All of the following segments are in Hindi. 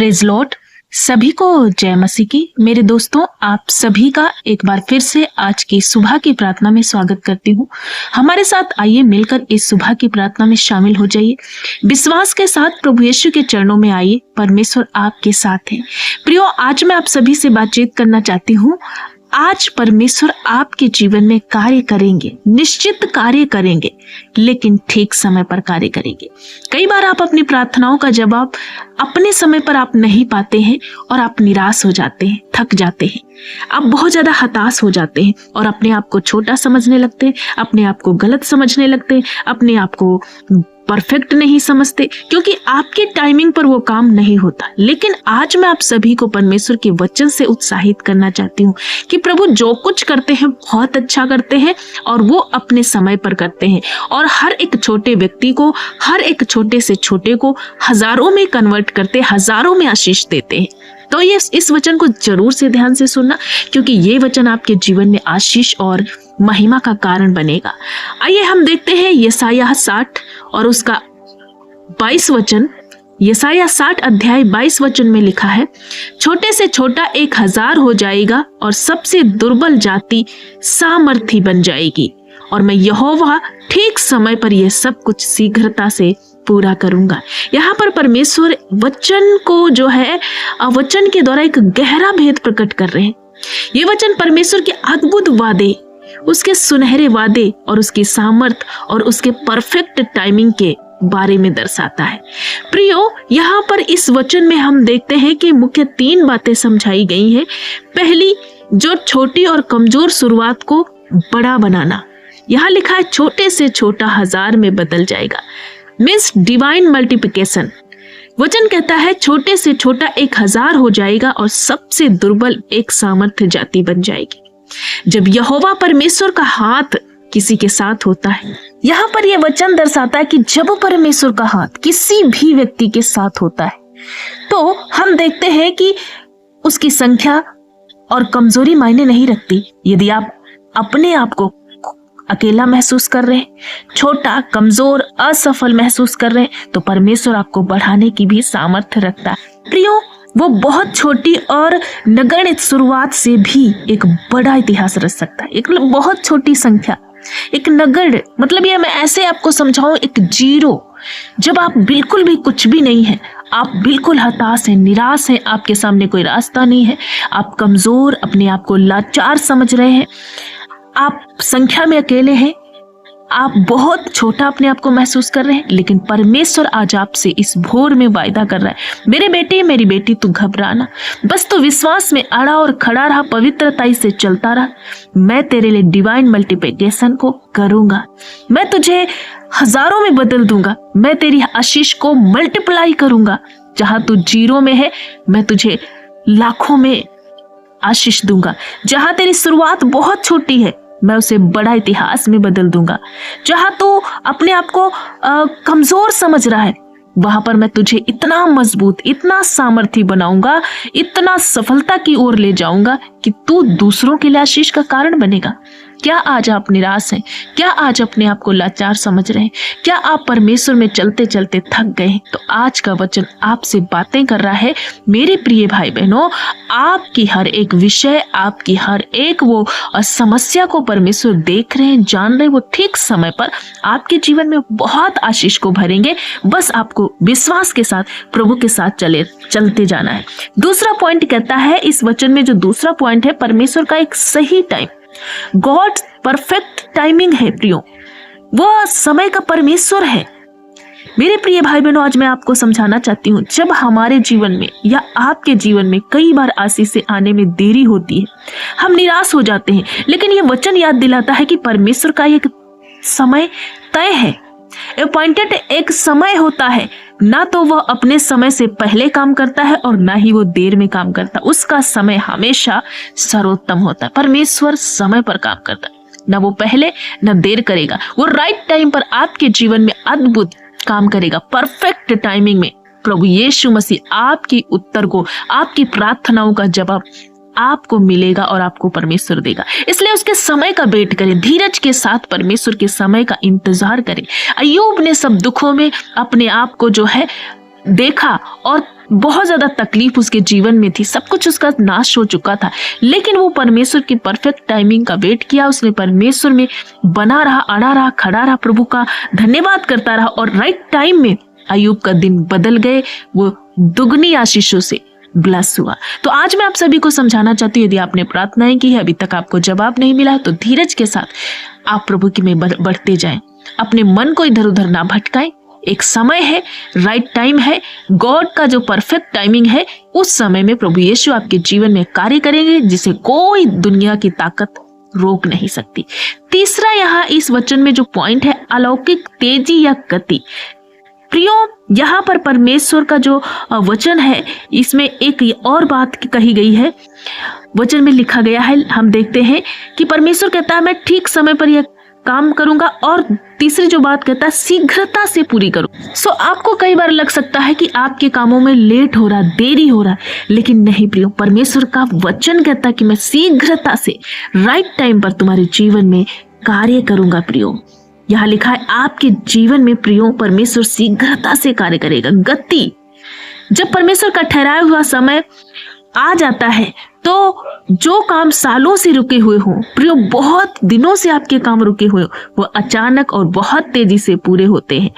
Praise Lord. सभी को जय मसीह की। मेरे दोस्तों, आप सभी का एक बार फिर से आज की सुबह की प्रार्थना में स्वागत करती हूँ। हमारे साथ आइए मिलकर इस सुबह की प्रार्थना में शामिल हो जाइए। विश्वास के साथ प्रभु यीशु के चरणों में आइए। परमेश्वर आपके साथ है। प्रियो, आज मैं आप सभी से बातचीत करना चाहती हूँ। आज परमेश्वर आपके जीवन में कार्य करेंगे, निश्चित कार्य करेंगे, लेकिन ठीक समय पर कार्य करेंगे। कई बार आप अपनी प्रार्थनाओं का जवाब अपने समय पर आप नहीं पाते हैं और आप निराश हो जाते हैं, थक जाते हैं, आप बहुत ज्यादा हताश हो जाते हैं और अपने आप को छोटा समझने लगते हैं, अपने आप को गलत समझने लगते हैं, अपने आप को परफेक्ट नहीं समझते, क्योंकि आपके टाइमिंग पर वो काम नहीं होता। लेकिन आज मैं आप सभी को परमेश्वर के वचन से उत्साहित करना चाहती हूँ कि प्रभु जो कुछ करते हैं बहुत अच्छा करते हैं और वो अपने समय पर करते हैं और हर एक छोटे व्यक्ति को, हर एक छोटे से छोटे को हजारों में कन्वर्ट करते, हजारों में आशीष देते हैं। तो ये इस वचन को जरूर से ध्यान से सुनना, क्योंकि ये वचन आपके जीवन में आशीष और महिमा का कारण बनेगा। आइए हम देखते हैं यशायाह 60 और उसका 22 वचन। यशायाह 60 अध्याय 22 वचन में लिखा है, छोटे से छोटा 1000 हो जाएगा और सबसे दुर्बल जाति सामर्थी बन जाएगी, और मैं यहोवा ठीक समय पर यह सब कुछ शीघ्रता से पूरा करूंगा। यहाँ पर परमेश्वर वचन को जो है वचन के द्वारा एक गहरा भेद प्रकट कर रहे हैं। ये वचन परमेश्वर के अद्भुत वादे, उसके सुनहरे वादे और उसकी सामर्थ और उसके परफेक्ट टाइमिंग के बारे में दर्शाता है। प्रियो, यहाँ पर इस वचन में हम देखते हैं कि मुख्य 3 बातें समझाई गई हैं। पहली, जो छोटी और कमजोर शुरुआत को बड़ा बनाना। यहाँ लिखा है छोटे से छोटा 1000 में बदल जाएगा, मीन्स डिवाइन मल्टीप्लिकेशन। वचन कहता है छोटे से छोटा 1000 हो जाएगा और सबसे दुर्बल एक सामर्थ्य जाति बन जाएगी। जब यहोवा परमेश्वर का हाथ किसी के साथ होता है, यहाँ पर यह वचन दर्शाता है कि जब परमेश्वर का हाथ किसी भी व्यक्ति के साथ होता है तो हम देखते हैं कि उसकी संख्या और कमजोरी मायने नहीं रखती। यदि आप अपने आप को अकेला महसूस कर रहे हैं, छोटा, कमजोर, असफल महसूस कर रहे हैं, तो परमेश्वर आपको बढ़ाने की भी सामर्थ्य रखता है। प्रियो, वो बहुत छोटी और नगण्य शुरुआत से भी एक बड़ा इतिहास रच सकता है। एक बहुत छोटी संख्या, एक नगण्य, मतलब ये मैं ऐसे आपको समझाऊं, एक जीरो। जब आप बिल्कुल भी कुछ भी नहीं है, आप बिल्कुल हताश हैं, निराश हैं, आपके सामने कोई रास्ता नहीं है, आप कमजोर, अपने आप को लाचार समझ रहे हैं, आप संख्या में अकेले हैं, आप बहुत छोटा अपने आप को महसूस कर रहे हैं, लेकिन परमेश्वर आज आपसे इस भोर में वायदा कर रहा है, मेरे बेटे, मेरी बेटी, तू घबराना, बस तू विश्वास में अड़ा और खड़ा रहा, पवित्रता से चलता रहा। मैं तेरे लिए डिवाइन मल्टीप्लिकेशन को करूंगा, मैं तुझे हजारों में बदल दूंगा, मैं तेरी आशीष को मल्टीप्लाई करूंगा। जहां तू जीरो में है, मैं तुझे लाखों में आशीष दूंगा। जहां तेरी शुरुआत बहुत छोटी है, मैं उसे बड़ा इतिहास में बदल दूंगा। जहां तू अपने आप को कमजोर समझ रहा है, वहां पर मैं तुझे इतना मजबूत, इतना सामर्थी बनाऊंगा, इतना सफलता की ओर ले जाऊंगा कि तू दूसरों के लिए आशीष का कारण बनेगा। क्या आज आप निराश हैं? क्या आज अपने आप को लाचार समझ रहे हैं? क्या आप परमेश्वर में चलते चलते थक गए हैं? तो आज का वचन आपसे बातें कर रहा है, मेरे प्रिय भाई बहनों, आपकी हर एक विषय, आपकी हर एक वो समस्या को परमेश्वर देख रहे हैं, जान रहे हैं। वो ठीक समय पर आपके जीवन में बहुत आशीष को भरेंगे। बस आपको विश्वास के साथ प्रभु के साथ चलते जाना है। दूसरा पॉइंट कहता है इस वचन में, जो दूसरा पॉइंट है, परमेश्वर का एक सही टाइम, गॉड परफेक्ट टाइमिंग है। प्रियो, वो समय का परमेश्वर है। मेरे प्रिय भाई बहनों, आज मैं आपको समझाना चाहती हूँ, जब हमारे जीवन में या आपके जीवन में कई बार आशीष से आने में देरी होती है, हम निराश हो जाते हैं, लेकिन ये वचन याद दिलाता है कि परमेश्वर का एक समय तय है, अपॉइंटेड एक समय होता है। ना तो वह अपने समय से पहले काम करता है और ना ही वो देर में काम करता। उसका समय हमेशा सर्वोत्तम होता है। परमेश्वर समय पर काम करता है, ना वो पहले ना देर करेगा। वो राइट टाइम पर आपके जीवन में अद्भुत काम करेगा, परफेक्ट टाइमिंग में। प्रभु यीशु मसीह आपकी उत्तर को, आपकी प्रार्थनाओं का जवाब आपको मिलेगा और आपको परमेश्वर देगा। इसलिए उसके समय का वेट करें, धीरज के साथ परमेश्वर के समय का इंतजार करें। अय्यूब ने सब दुखों में अपने आप को जो है देखा और बहुत ज्यादा तकलीफ उसके जीवन में थी, सब कुछ उसका नाश हो चुका था, लेकिन वो परमेश्वर की परफेक्ट टाइमिंग का वेट किया। उसने परमेश्वर में बना रहा, अड़ा रहा, खड़ा रहा, प्रभु का धन्यवाद करता रहा और राइट टाइम में अय्यूब का दिन बदल गए, वो दुगनी आशीषों से ब्लेस हुआ। तो आज मैं आप सभी को समझाना चाहती हूँ, यदि आपने प्रार्थनाएं की है, अभी तक आपको जवाब नहीं मिला, तो धीरज के साथ आप प्रभु की में बढ़ते जाएं, अपने मन को इधर उधर ना भटकाएं। एक समय है, राइट टाइम है, गॉड का जो परफेक्ट टाइमिंग है, उस समय में प्रभु यीशु आपके जीवन में कार्य करेंगे जिसे कोई दुनिया की ताकत रोक नहीं सकती। तीसरा यहाँ इस वचन में जो पॉइंट है, अलौकिक तेजी या गति। प्रियो, यहाँ पर परमेश्वर का जो वचन है, इसमें एक और बात कही गई है, वचन में लिखा गया है, हम देखते हैं कि परमेश्वर कहता है मैं ठीक समय पर यह काम करूंगा, और तीसरी जो बात कहता है शीघ्रता से पूरी करूं। सो आपको कई बार लग सकता है कि आपके कामों में लेट हो रहा, देरी हो रहा, लेकिन नहीं प्रियो, परमेश्वर का वचन कहता है कि मैं शीघ्रता से राइट टाइम पर तुम्हारे जीवन में कार्य करूंगा। प्रियो, यहाँ लिखा है आपके जीवन में प्रियो परमेश्वर शीघ्रता से कार्य करेगा। गति, जब परमेश्वर का ठहराया हुआ समय आ जाता है तो जो काम सालों से रुके हुए हो प्रियो, बहुत दिनों से आपके काम रुके हुए, वो अचानक और बहुत तेजी से पूरे होते हैं।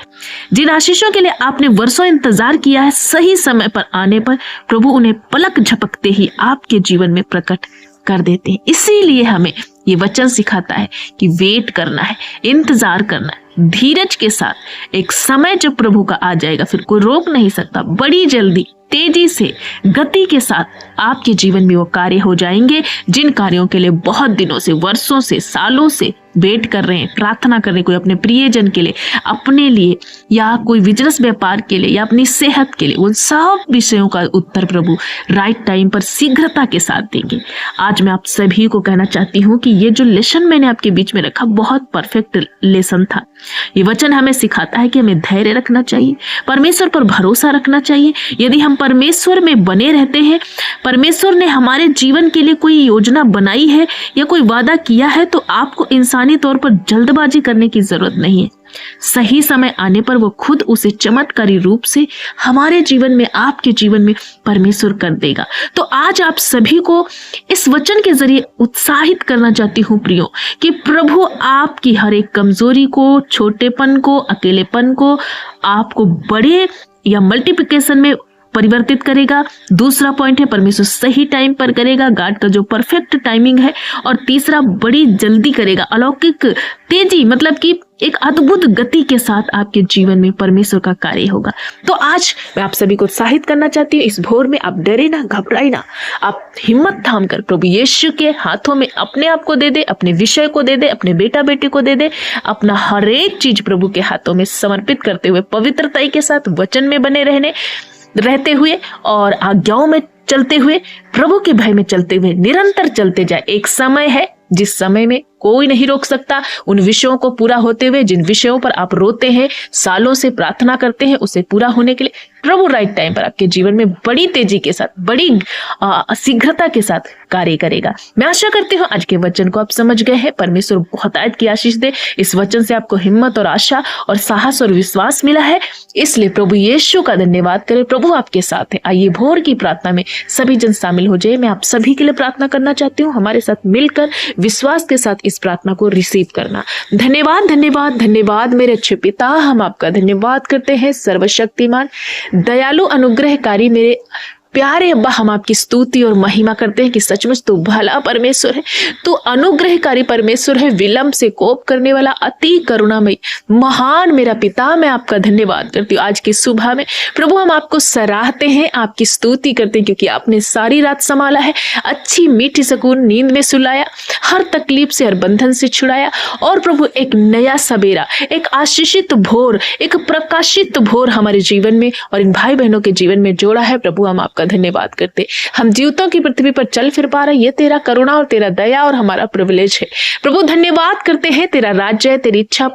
जिन आशीषों के लिए आपने वर्षों इंतजार किया है, सही समय पर आने पर प्रभु उन्हें पलक झपकते ही आपके जीवन में प्रकट कर देते हैं। इसीलिए हमें ये वचन सिखाता है कि वेट करना है, इंतजार करना है, धीरज के साथ। एक समय जब प्रभु का आ जाएगा, फिर कोई रोक नहीं सकता। बड़ी जल्दी, तेजी से, गति के साथ आपके जीवन में वो कार्य हो जाएंगे जिन कार्यों के लिए बहुत दिनों से, वर्षों से, सालों से वेट कर रहे हैं, प्रार्थना कर रहे हैं। कोई अपने प्रियजन के लिए, अपने लिए, या कोई बिजनेस व्यापार के लिए, या अपनी सेहत के लिए, उन सब विषयों का उत्तर प्रभु राइट टाइम पर शीघ्रता के साथ देंगे। आज मैं आप सभी को कहना चाहती हूँ कि ये जो लेसन मैंने आपके बीच में रखा, बहुत परफेक्ट लेसन था। ये वचन हमें सिखाता है कि हमें धैर्य रखना चाहिए, परमेश्वर पर भरोसा रखना चाहिए। यदि हम परमेश्वर में बने रहते हैं, परमेश्वर ने हमारे जीवन के लिए कोई योजना बनाई है या कोई वादा किया है, तो आपको इंसानी तौर पर जल्दबाजी करने की जरूरत नहीं है। सही समय आने पर वो खुद उसे चमत्कारी रूप से हमारे जीवन में, आपके जीवन में परमेश्वर कर देगा। तो आज आप सभी को इस वचन के जरिए उत्साहित करना चाहती हूँ प्रियो, कि प्रभु आपकी हर एक कमजोरी को, छोटेपन को, अकेलेपन को आपको बड़े या मल्टीप्लिकेशन में परिवर्तित करेगा। दूसरा पॉइंट है, परमेश्वर सही टाइम पर करेगा, गॉड का जो परफेक्ट टाइमिंग है। और तीसरा, बड़ी जल्दी करेगा, अलौकिक तेजी, मतलब कि एक अद्भुत गति के साथ आपके जीवन में परमेश्वर का कार्य होगा। तो आज मैं आप सभी को उत्साहित करना चाहती हूँ, इस भोर में आप डरे ना, घबराए ना, आप हिम्मत थाम कर प्रभु यीशु के हाथों में अपने आप को दे दे, अपने विषय को दे दे, अपने बेटा बेटी को दे दे, अपना हर एक चीज प्रभु के हाथों में समर्पित करते हुए, पवित्रता के साथ वचन में बने रहते हुए और आज्ञाओं में चलते हुए, प्रभु के भय में चलते हुए निरंतर चलते जाए। एक समय है जिस समय में कोई नहीं रोक सकता उन विषयों को पूरा होते हुए। जिन विषयों पर आप रोते हैं, सालों से प्रार्थना करते हैं, उसे पूरा होने के लिए प्रभु राइट टाइम पर आपके जीवन में बड़ी तेजी के साथ, बड़ी शीघ्रता के साथ कार्य करेगा। मैं आशा करती हूँ आज के वचन को आप समझ गए हैं। परमेश्वर बहुत आयत की आशीष दे। इस वचन से आपको हिम्मत और आशा और साहस और विश्वास मिला है, इसलिए प्रभु यीशु का धन्यवाद करें। प्रभु आपके साथ है। आइए भोर की प्रार्थना में सभी जन शामिल हो जाए। मैं आप सभी के लिए प्रार्थना करना चाहती हूँ। हमारे साथ मिलकर विश्वास के साथ इस प्रार्थना को रिसीव करना। धन्यवाद, धन्यवाद, धन्यवाद मेरे अच्छे पिता, हम आपका धन्यवाद करते हैं। सर्वशक्तिमान, दयालु, अनुग्रहकारी मेरे प्यारे अब्बा, हम आपकी स्तुति और महिमा करते हैं कि सचमुच तू भला परमेश्वर है, तू अनुग्रहकारी परमेश्वर है, विलंब से कोप करने वाला, अति करुणामयी, महान मेरा पिता। मैं आपका धन्यवाद करती हूँ आज की सुबह में। प्रभु हम आपको सराहते हैं, आपकी स्तुति करते हैं, क्योंकि आपने सारी रात संभाला है, अच्छी मीठी सुकून नींद में सुलाया, हर तकलीफ से, हर बंधन से छुड़ाया। और प्रभु एक नया सवेरा, एक आशीषित भोर, एक प्रकाशित भोर हमारे जीवन में और इन भाई बहनों के जीवन में जोड़ा है। प्रभु हम आपका धन्यवाद करते। हम जीवितों की पृथ्वी पर चल फिर पा रहे, ये तेरा करुणा और तेरा दया और हमारा प्रिविलेज है। प्रभु धन्यवाद करते हैं, तेरा राज्य है, तेरी इच्छा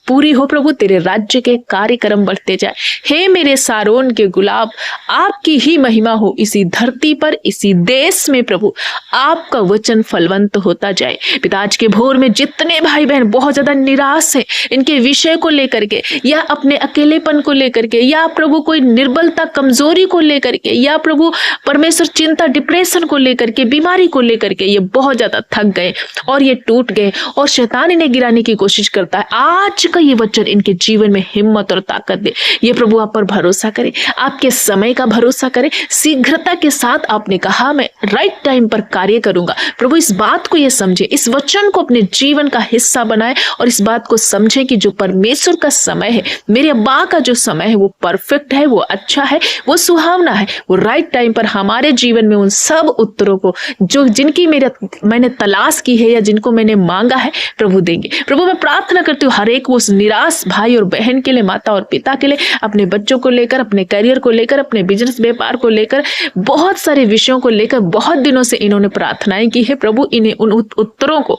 पूरी हो प्रभु, तेरे राज्य के कार्यक्रम बढ़ते जाए। हे मेरे सारोन के गुलाब, आपकी ही महिमा हो इसी धरती पर, इसी देश में प्रभु, आपका वचन फलवंत होता जाए। पिता, आज के भोर में जितने भाई बहन बहुत ज्यादा निराश है इनके विषय को लेकर के, या अपने अकेलेपन को लेकर के, या प्रभु कोई निर्बलता कमजोरी को लेकर के, या प्रभु परमेश्वर चिंता डिप्रेशन को लेकर के, बीमारी को लेकर के, ये बहुत ज्यादा थक गए और ये टूट गए और शैतान इन्हें गिराने की कोशिश करता है, आज का ये वचन इनके जीवन में हिम्मत और ताकत दे। ये प्रभु आप पर भरोसा करें, आपके समय का भरोसा करें। शीघ्रता के साथ आपने कहा मैं राइट टाइम पर कार्य करूंगा। प्रभु इस बात को ये समझे, इस वचन को अपने जीवन का हिस्सा बनाए और इस बात को समझे कि जो परमेश्वर का समय है, मेरे अब्बा का जो समय है, वो परफेक्ट है, वो अच्छा है, वो सुहावना है। वो राइट टाइम पर हमारे जीवन में उन सब उत्तरों को जो जिनकी मैंने तलाश की है या जिनको मैंने मांगा है प्रभु देंगे। प्रभु मैं प्रार्थना करती हूँ हर एक वो निराश भाई और बहन के लिए, माता और पिता के लिए, अपने बच्चों को लेकर, अपने करियर को लेकर, अपने बिजनेस व्यापार को लेकर, बहुत सारे विषयों को लेकर बहुत दिनों से इन्होंने प्रार्थनाएं की है। प्रभु इन्हें उन उत्तरों को,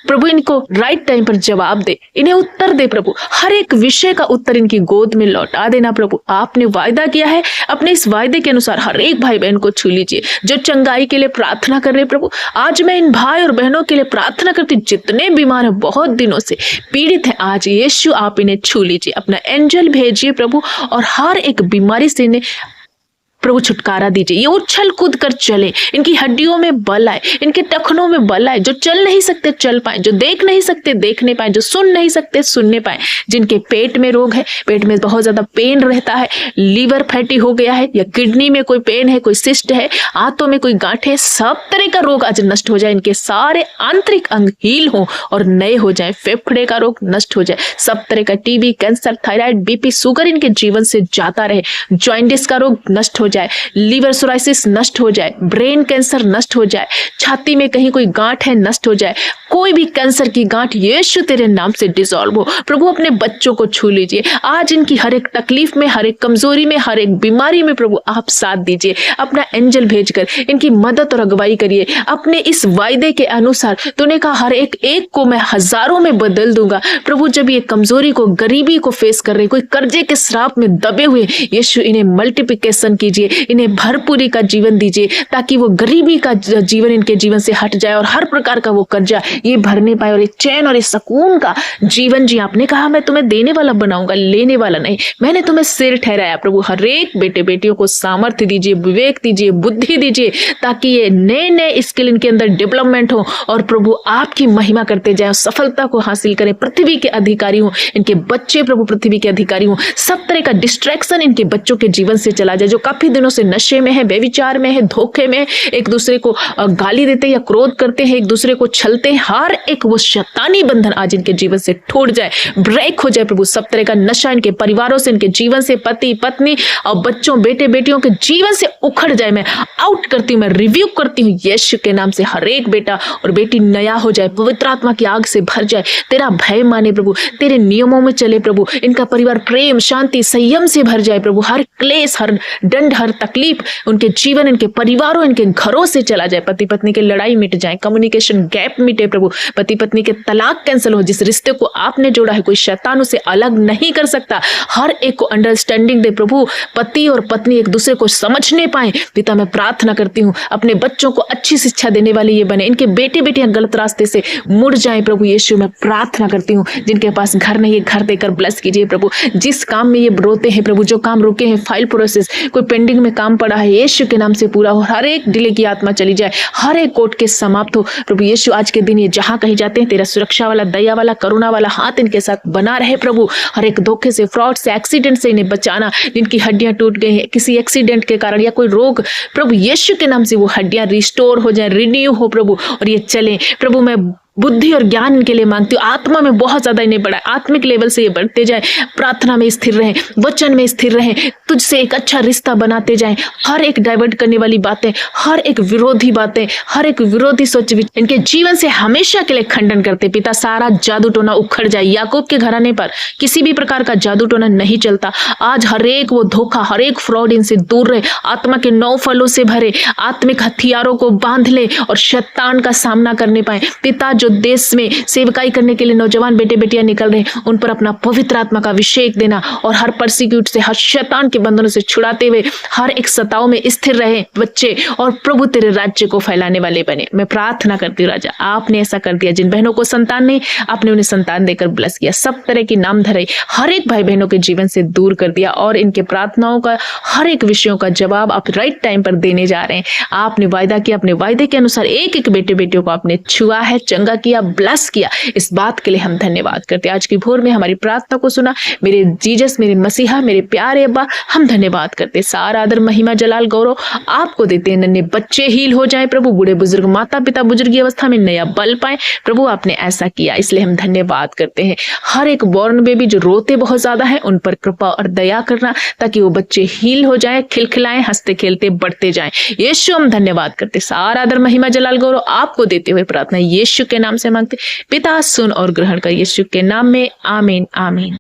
प्रभु इनको राइट टाइम पर जवाब दे, इन्हें उत्तर दे प्रभु। हर एक विषय का उत्तर इनकी गोद में लौटा देना प्रभु। आपने वायदा किया है, अपने इस वायदे के अनुसार हर एक भाई बहन को छू लीजिए जो चंगाई के लिए प्रार्थना कर रहे प्रभु। आज मैं इन भाई और बहनों के लिए प्रार्थना करती, जितने बीमार हैं, बहुत दिनों से पीड़ित हैं, आज यीशु आप इन्हें छू लीजिए, अपना एंजल भेजिए प्रभु और हर एक बीमारी से इन्हें प्रभु छुटकारा दीजिए। ये उछल कूद कर चले, इनकी हड्डियों में बल आए, इनके टखनों में बल आए, जो चल नहीं सकते चल पाए, जो देख नहीं सकते देखने पाए, जो सुन नहीं सकते सुनने पाए, जिनके पेट में रोग है, पेट में बहुत ज्यादा पेन रहता है, लीवर फैटी हो गया है, या किडनी में कोई पेन है, कोई सिस्ट है, हाथों में कोई गांठ है, सब तरह का रोग आज नष्ट हो जाए। इनके सारे आंतरिक अंग हील हो और नए हो जाए। फेफड़े का रोग नष्ट हो जाए, सब तरह का TB, cancer, thyroid, BP, sugar इनके जीवन से जाता रहे। जॉइंटिस का रोग नष्ट हो जाए, लीवर सोराइसिस नष्ट हो जाए, ब्रेन कैंसर नष्ट हो जाए, छाती में कहीं कोई गांठ है नष्ट हो जाए, कोई भी कैंसर की गांठ यीशु तेरे नाम से डिसॉल्व हो। प्रभु अपने बच्चों को छू लीजिए, आज इनकी हर एक तकलीफ में, हर एक कमजोरी में, हर एक बीमारी में प्रभु आप साथ दीजिए। अपना एंजल भेजकर इनकी मदद और अगुवाई करिए। अपने इस वायदे के अनुसार तूने कहा हर एक को मैं हजारों में बदल दूंगा। प्रभु जब ये कमजोरी को, गरीबी को फेस कर रहे, कोई कर्जे के श्राप में दबे हुए, यीशु इन्हें मल्टीप्लिकेशन कीजिए, इन्हें भरपूरी का जीवन दीजिए, ताकि वो गरीबी का जीवन इनके जीवन से हट जाए और हर प्रकार का वो कर्जा ये भरने पाए और एक चैन और एक सुकून का जीवन जी। आपने कहा मैं तुम्हें देने वाला बनाऊंगा, लेने वाला नहीं, मैंने तुम्हें सिर ठहराया। प्रभु हर एक बेटे बेटियों को सामर्थ्य दीजिए, विवेक दीजिए, बुद्धि दीजिए, ताकि ये नए नए स्किल इनके अंदर डेवलपमेंट हो और प्रभु आपकी महिमा करते जाए, सफलता को हासिल करें, पृथ्वी के अधिकारी हो इनके बच्चे, प्रभु पृथ्वी के अधिकारी हो। सब तरह का डिस्ट्रैक्शन इनके बच्चों के जीवन से चला जाए, जो काफी दिनों से नशे में है, व्यभिचार में है, धोखे में, एक दूसरे को गाली देते या क्रोध करते हैं, एक दूसरे को छलते हैं, हर एक वो शैतानी बंधन आज इनके जीवन से टूट जाए, ब्रेक हो जाए प्रभु। सब तरह का नशा इनके परिवारों से, इनके जीवन से, पति पत्नी और बच्चों बेटे बेटियों के जीवन से उखड़ जाए। मैं आउट करती हूँ, मैं रिव्यू करती हूँ यीशु के नाम से। हर एक बेटा और बेटी नया हो जाए, पवित्र आत्मा की आग से भर जाए, तेरा भय माने प्रभु, तेरे नियमों में चले प्रभु। इनका परिवार प्रेम, शांति, संयम से भर जाए प्रभु। हर क्लेश, हर दंड, हर तकलीफ उनके जीवन, इनके परिवारों, इनके घरों से चला जाए। पति पत्नी की लड़ाई मिट जाए, कम्युनिकेशन गैप मिटे प्रभु। पति पत्नी के तलाक कैंसिल हो। जिस रिश्ते को आपने जोड़ा है कोई शैतान उसे अलग नहीं कर सकता। हर एक को अंडरस्टैंडिंग दे प्रभु, पति और पत्नी एक दूसरे को समझने पाए। पिता मैं प्रार्थना करती हूँ अपने बच्चों को अच्छी शिक्षा देने वाले ये बने, इनके बेटे बेटियां गलत रास्ते से मुड़ जाए प्रभु यीशु। मैं प्रार्थना करती हूँ जिनके पास घर नहीं है, घर देकर ब्लेस कीजिए प्रभु। जिस काम में ये रोते हैं प्रभु, जो काम रुके हैं, फाइल प्रोसेस कोई पेंडिंग में काम पड़ा है, यीशु के नाम से पूरा हो। हर एक डिले की आत्मा चली जाए, हर एक कोर्ट के समाप्त हो प्रभु यीशु। आज के दिन ये जहां कहीं जाते हैं तेरा सुरक्षा वाला, दया वाला, करुणा वाला हाथ इनके साथ बना रहे प्रभु। हर एक धोखे से, फ्रॉड से, एक्सीडेंट से इन्हें बचाना। जिनकी हड्डियां टूट गई हैं किसी एक्सीडेंट के कारण या कोई रोग, प्रभु यीशु के नाम से वो हड्डियां रिस्टोर हो जाए, रिन्यू हो प्रभु, और ये चले प्रभु। मैं बुद्धि और ज्ञान इनके लिए मांगती हूँ। आत्मा में बहुत ज्यादा इन्हें बढ़ाए, आत्मिक लेवल से ये बढ़ते जाए, प्रार्थना में स्थिर रहें, वचन में स्थिर रहें, तुझसे एक अच्छा रिश्ता बनाते जाएं। हर एक डाइवर्ट करने वाली बातें, हर एक विरोधी बातें, हर एक विरोधी सोच इनके जीवन से हमेशा के लिए खंडन करते। पिता सारा जादू टोना उखड़ जाए। याकूब के घराने पर किसी भी प्रकार का जादू टोना नहीं चलता। आज हर एक वो धोखा, हर एक फ्रॉड इनसे दूर रहे। आत्मा के 9 फलों से भरे, आत्मिक हथियारों को बांध ले और शैतान का सामना करने पाए। पिता जो देश में सेवकाई करने के लिए नौजवान बेटे बेटियां निकल रहे हैं, उन पर अपना पवित्र आत्मा का अभिषेक देना और हर परसिक्यूट से, हर शैतान के बंधनों से छुड़ाते हुए हर एक सताओं में स्थिर रहे बच्चे और प्रभु तेरे राज्य को फैलाने वाले बने। मैं प्रार्थना करती हूँ राजा, आपने ऐसा कर दिया। जिन बहनों को संतान नहीं, आपने उन्हें संतान देकर ब्लेस किया। सब तरह की नाम धराई हर एक भाई बहनों के जीवन से दूर कर दिया और इनके प्रार्थनाओं का हर एक विषयों का जवाब आप राइट टाइम पर देने जा रहे हैं। आपने वायदा किया, अपने वायदे के अनुसार एक एक बेटे बेटियों को आपने छुआ है, चंगा किया, ब्लेस किया। इस बात के लिए हम धन्यवाद करते हैं। आज की भोर में हमारी प्रार्थना को सुना मेरे जीसस, मेरे मसीहा, मेरे प्यारे अब्बा, हम धन्यवाद करते। सारा आदर, महिमा, जलाल, गौरव आपको देते हैं। नन्हे बच्चे हील हो जाए प्रभु, बूढ़े बुजुर्ग, माता पिता बुजुर्गी अवस्था में नया बल पाए प्रभु, आपने ऐसा किया, इसलिए हम धन्यवाद करते हैं। हर एक बॉर्न बेबी जो रोते बहुत ज्यादा है, उन पर कृपा और दया करना, ताकि वो बच्चे हील हो जाए, खिलखिलाएं, हंसते खेलते बढ़ते जाएं। यीशु हम धन्यवाद करते। सारा आदर, महिमा, जलाल, गौरव आपको देते हुए प्रार्थना यीशु के नाम से मांगते। पिता सुन और ग्रहण कर, यीशु के नाम में, आमीन आमीन।